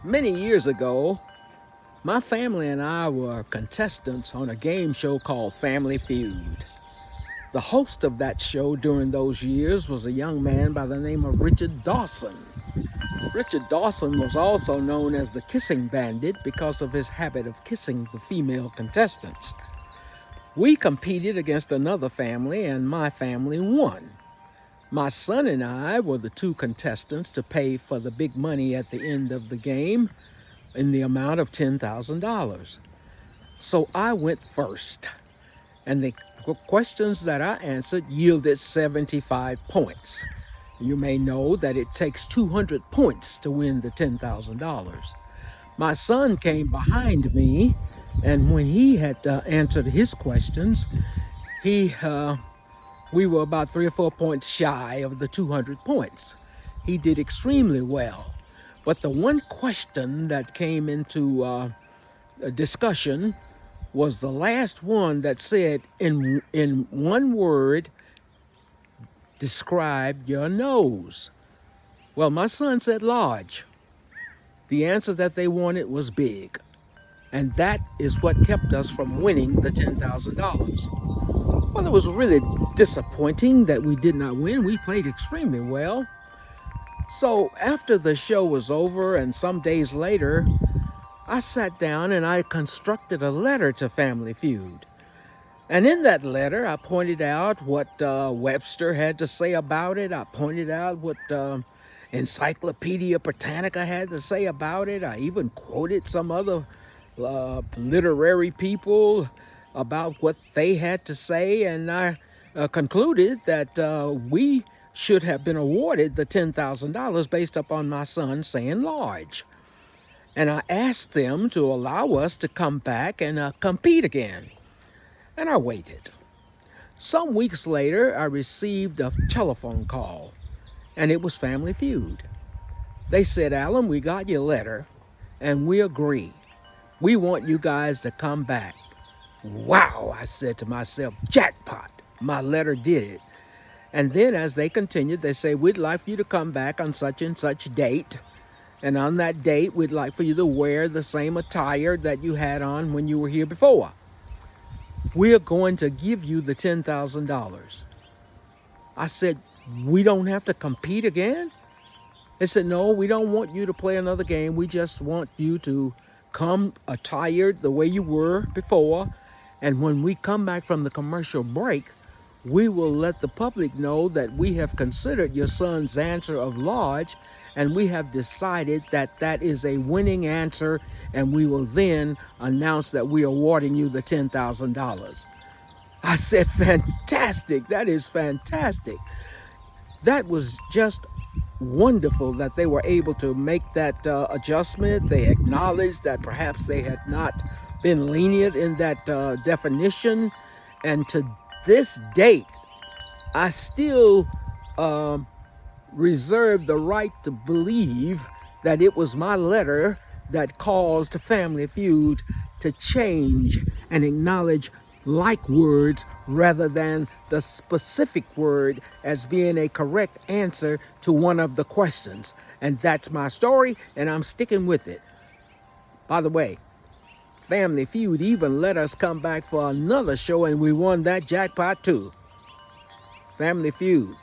Many years ago, my family and I were contestants on a game show called Family Feud. The host of that show during those years was a young man by the name of Richard Dawson. Richard Dawson was also known as the Kissing Bandit because of his habit of kissing the female contestants. We competed against another family, and my family won. My son and I were the two contestants to pay for the big money at the end of the game in the amount of $10,000. So I went first, and the questions that I answered yielded 75 points. You may know that it takes 200 points to win the $10,000. My son came behind me, and when he had answered his questions, we were about 3 or 4 points shy of the 200 points. He did extremely well. But the one question that came into a discussion was the last one that said, in one word, describe your nose. Well, my son said large. The answer that they wanted was big. And that is what kept us from winning the $10,000. Well, it was really disappointing that we did not win. We played extremely well. So after the show was over and some days later, I sat down and I constructed a letter to Family Feud. And in that letter, I pointed out what Webster had to say about it. I pointed out what Encyclopedia Britannica had to say about it. I even quoted some other literary people about what they had to say. And I concluded that we should have been awarded the $10,000 based upon my son saying large. And I asked them to allow us to come back and compete again. And I waited. Some weeks later, I received a telephone call, and it was Family Feud. They said, "Alan, we got your letter, and we agree. We want you guys to come back." Wow, I said to myself, jackpot, my letter did it. And then as they continued, they say, "We'd like you to come back on such and such date. And on that date, we'd like for you to wear the same attire that you had on when you were here before. We're going to give you the $10,000. I said, "We don't have to compete again?" They said, "No, we don't want you to play another game. We just want you to come attired the way you were before. And when we come back from the commercial break, we will let the public know that we have considered your son's answer of large, and we have decided that that is a winning answer, and we will then announce that we are awarding you the $10,000. I said, "Fantastic, that is fantastic." That was just wonderful that they were able to make that adjustment. They acknowledged that perhaps they had not been lenient in that definition. And to this date, I still reserve the right to believe that it was my letter that caused Family Feud to change and acknowledge like words rather than the specific word as being a correct answer to one of the questions. And that's my story, and I'm sticking with it. By the way, Family Feud even let us come back for another show, and we won that jackpot too. Family Feud.